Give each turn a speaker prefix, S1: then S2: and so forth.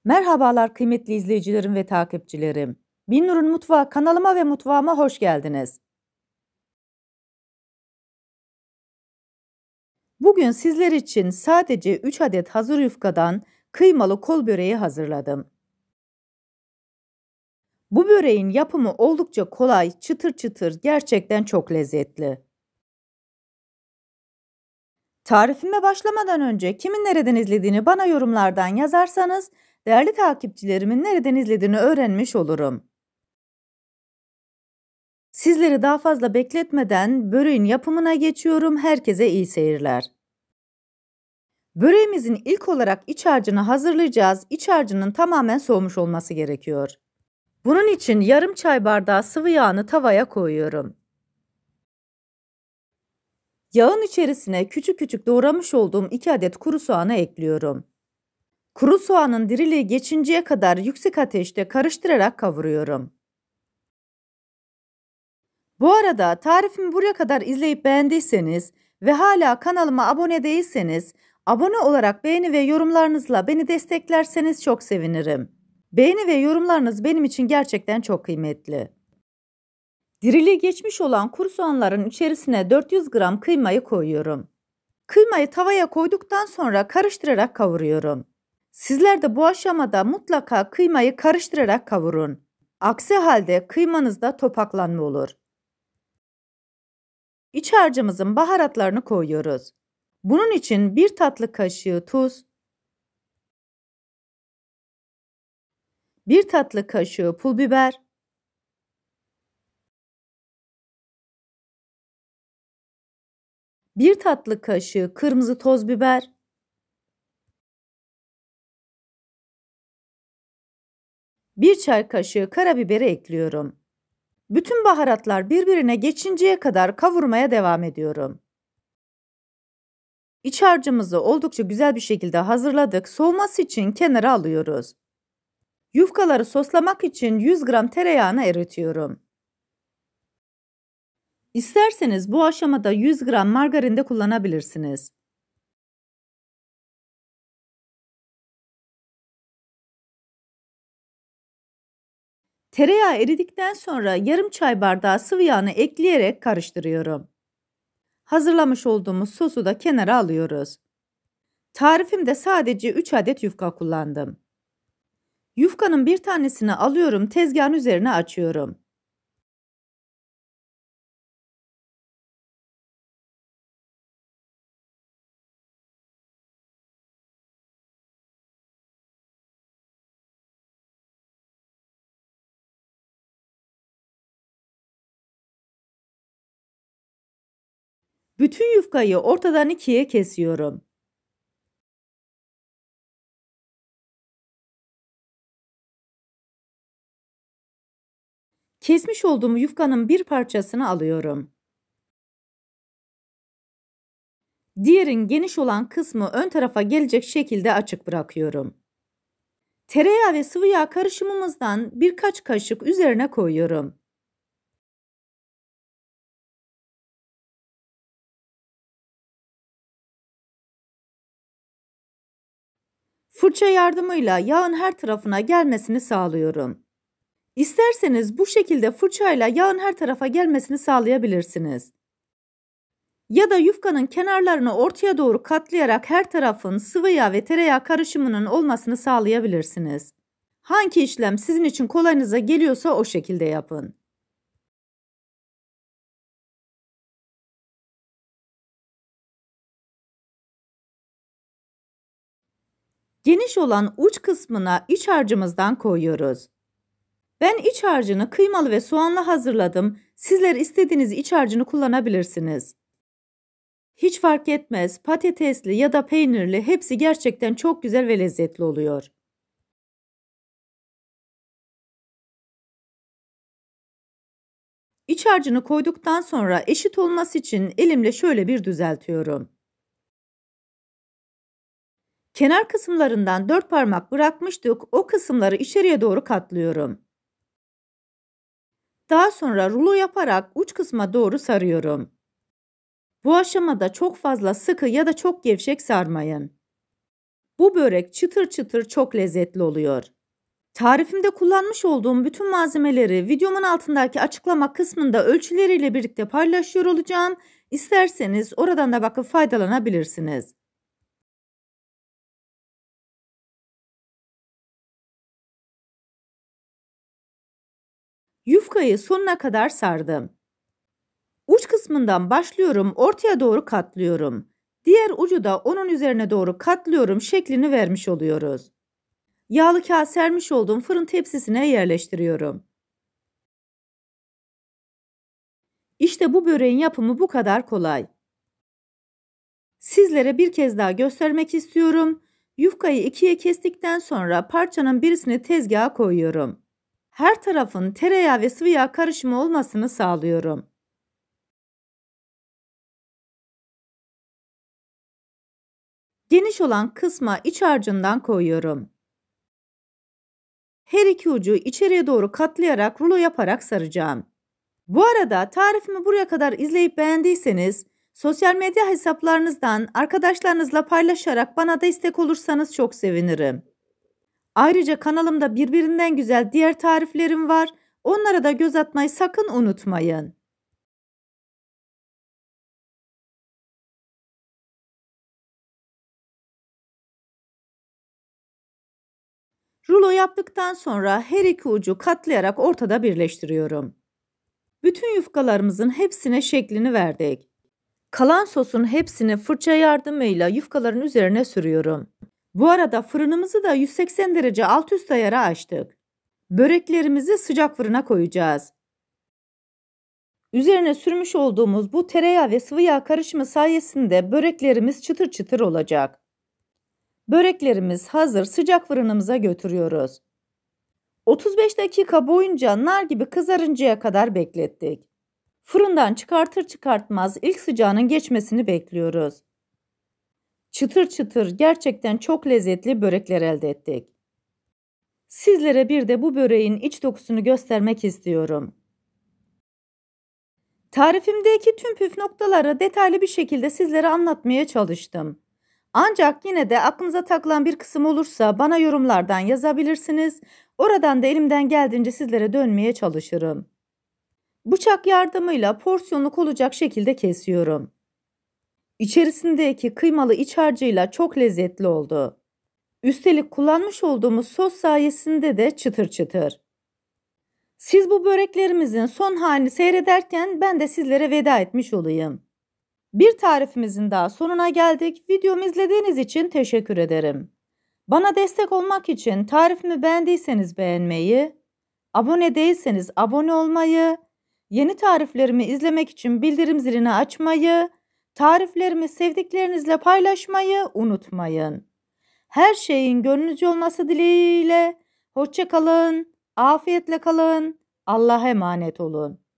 S1: Merhabalar kıymetli izleyicilerim ve takipçilerim. Binnur'un Mutfağı kanalıma ve mutfağıma hoş geldiniz. Bugün sizler için sadece 3 adet hazır yufkadan kıymalı kol böreği hazırladım. Bu böreğin yapımı oldukça kolay, çıtır çıtır, gerçekten çok lezzetli. Tarifime başlamadan önce kimin nereden izlediğini bana yorumlardan yazarsanız değerli takipçilerimin nereden izlediğini öğrenmiş olurum. Sizleri daha fazla bekletmeden böreğin yapımına geçiyorum. Herkese iyi seyirler. Böreğimizin ilk olarak iç harcını hazırlayacağız. İç harcının tamamen soğumuş olması gerekiyor. Bunun için yarım çay bardağı sıvı yağını tavaya koyuyorum. Yağın içerisine küçük küçük doğramış olduğum 2 adet kuru soğanı ekliyorum. Kuru soğanın diriliği geçinceye kadar yüksek ateşte karıştırarak kavuruyorum. Bu arada tarifimi buraya kadar izleyip beğendiyseniz ve hala kanalıma abone değilseniz, abone olarak beğeni ve yorumlarınızla beni desteklerseniz çok sevinirim. Beğeni ve yorumlarınız benim için gerçekten çok kıymetli. Diriliği geçmiş olan kuru soğanların içerisine 400 gram kıymayı koyuyorum. Kıymayı tavaya koyduktan sonra karıştırarak kavuruyorum. Sizler de bu aşamada mutlaka kıymayı karıştırarak kavurun. Aksi halde kıymanızda topaklanma olur. İç harcımızın baharatlarını koyuyoruz. Bunun için 1 tatlı kaşığı tuz, 1 tatlı kaşığı pul biber, 1 tatlı kaşığı kırmızı toz biber, 1 çay kaşığı karabiberi ekliyorum. Bütün baharatlar birbirine geçinceye kadar kavurmaya devam ediyorum. İç harcımızı oldukça güzel bir şekilde hazırladık. Soğuması için kenara alıyoruz. Yufkaları soslamak için 100 gram tereyağını eritiyorum. İsterseniz bu aşamada 100 gram margarin de kullanabilirsiniz. Tereyağı eridikten sonra yarım çay bardağı sıvı yağını ekleyerek karıştırıyorum. Hazırlamış olduğumuz sosu da kenara alıyoruz. Tarifimde sadece 3 adet yufka kullandım. Yufkanın bir tanesini alıyorum, tezgahın üzerine açıyorum. Bütün yufkayı ortadan ikiye kesiyorum. Kesmiş olduğum yufkanın bir parçasını alıyorum. Diğerin geniş olan kısmı ön tarafa gelecek şekilde açık bırakıyorum. Tereyağı ve sıvı yağ karışımımızdan birkaç kaşık üzerine koyuyorum. Fırça yardımıyla yağın her tarafına gelmesini sağlıyorum. İsterseniz bu şekilde fırçayla yağın her tarafa gelmesini sağlayabilirsiniz. Ya da yufkanın kenarlarını ortaya doğru katlayarak her tarafın sıvı yağ ve tereyağı karışımının olmasını sağlayabilirsiniz. Hangi işlem sizin için kolayınıza geliyorsa o şekilde yapın. Geniş olan uç kısmına iç harcımızdan koyuyoruz. Ben iç harcını kıymalı ve soğanlı hazırladım. Sizler istediğiniz iç harcını kullanabilirsiniz. Hiç fark etmez, patatesli ya da peynirli hepsi gerçekten çok güzel ve lezzetli oluyor. İç harcını koyduktan sonra eşit olması için elimle şöyle bir düzeltiyorum. Kenar kısımlarından 4 parmak bırakmıştık. O kısımları içeriye doğru katlıyorum. Daha sonra rulo yaparak uç kısma doğru sarıyorum. Bu aşamada çok fazla sıkı ya da çok gevşek sarmayın. Bu börek çıtır çıtır çok lezzetli oluyor. Tarifimde kullanmış olduğum bütün malzemeleri videomun altındaki açıklama kısmında ölçüleriyle birlikte paylaşıyor olacağım. İsterseniz oradan da bakıp faydalanabilirsiniz. Yufkayı sonuna kadar sardım. Uç kısmından başlıyorum, ortaya doğru katlıyorum. Diğer ucu da onun üzerine doğru katlıyorum, şeklini vermiş oluyoruz. Yağlı kağıt sermiş olduğum fırın tepsisine yerleştiriyorum. İşte bu böreğin yapımı bu kadar kolay. Sizlere bir kez daha göstermek istiyorum. Yufkayı ikiye kestikten sonra parçanın birisini tezgaha koyuyorum. Her tarafın tereyağı ve sıvı yağ karışımı olmasını sağlıyorum. Geniş olan kısma iç harcından koyuyorum. Her iki ucu içeriye doğru katlayarak rulo yaparak saracağım. Bu arada tarifimi buraya kadar izleyip beğendiyseniz sosyal medya hesaplarınızdan arkadaşlarınızla paylaşarak bana destek olursanız çok sevinirim. Ayrıca kanalımda birbirinden güzel diğer tariflerim var. Onlara da göz atmayı sakın unutmayın. Rulo yaptıktan sonra her iki ucu katlayarak ortada birleştiriyorum. Bütün yufkalarımızın hepsine şeklini verdik. Kalan sosun hepsini fırça yardımıyla yufkaların üzerine sürüyorum. Bu arada fırınımızı da 180 derece alt üst ayara açtık. Böreklerimizi sıcak fırına koyacağız. Üzerine sürmüş olduğumuz bu tereyağı ve sıvı yağ karışımı sayesinde böreklerimiz çıtır çıtır olacak. Böreklerimiz hazır, sıcak fırınımıza götürüyoruz. 35 dakika boyunca nar gibi kızarıncaya kadar beklettik. Fırından çıkartır çıkartmaz ilk sıcağının geçmesini bekliyoruz. Çıtır çıtır gerçekten çok lezzetli börekler elde ettik. Sizlere bir de bu böreğin iç dokusunu göstermek istiyorum. Tarifimdeki tüm püf noktaları detaylı bir şekilde sizlere anlatmaya çalıştım. Ancak yine de aklınıza takılan bir kısım olursa bana yorumlardan yazabilirsiniz. Oradan da elimden geldiğince sizlere dönmeye çalışırım. Bıçak yardımıyla porsiyonluk olacak şekilde kesiyorum. İçerisindeki kıymalı iç harcıyla çok lezzetli oldu. Üstelik kullanmış olduğumuz sos sayesinde de çıtır çıtır. Siz bu böreklerimizin son halini seyrederken ben de sizlere veda etmiş olayım. Bir tarifimizin daha sonuna geldik. Videomu izlediğiniz için teşekkür ederim. Bana destek olmak için tarifimi beğendiyseniz beğenmeyi, abone değilseniz abone olmayı, yeni tariflerimi izlemek için bildirim zilini açmayı, tariflerimi sevdiklerinizle paylaşmayı unutmayın. Her şeyin gönlünüzce olması dileğiyle. Hoşça kalın, afiyetle kalın, Allah'a emanet olun.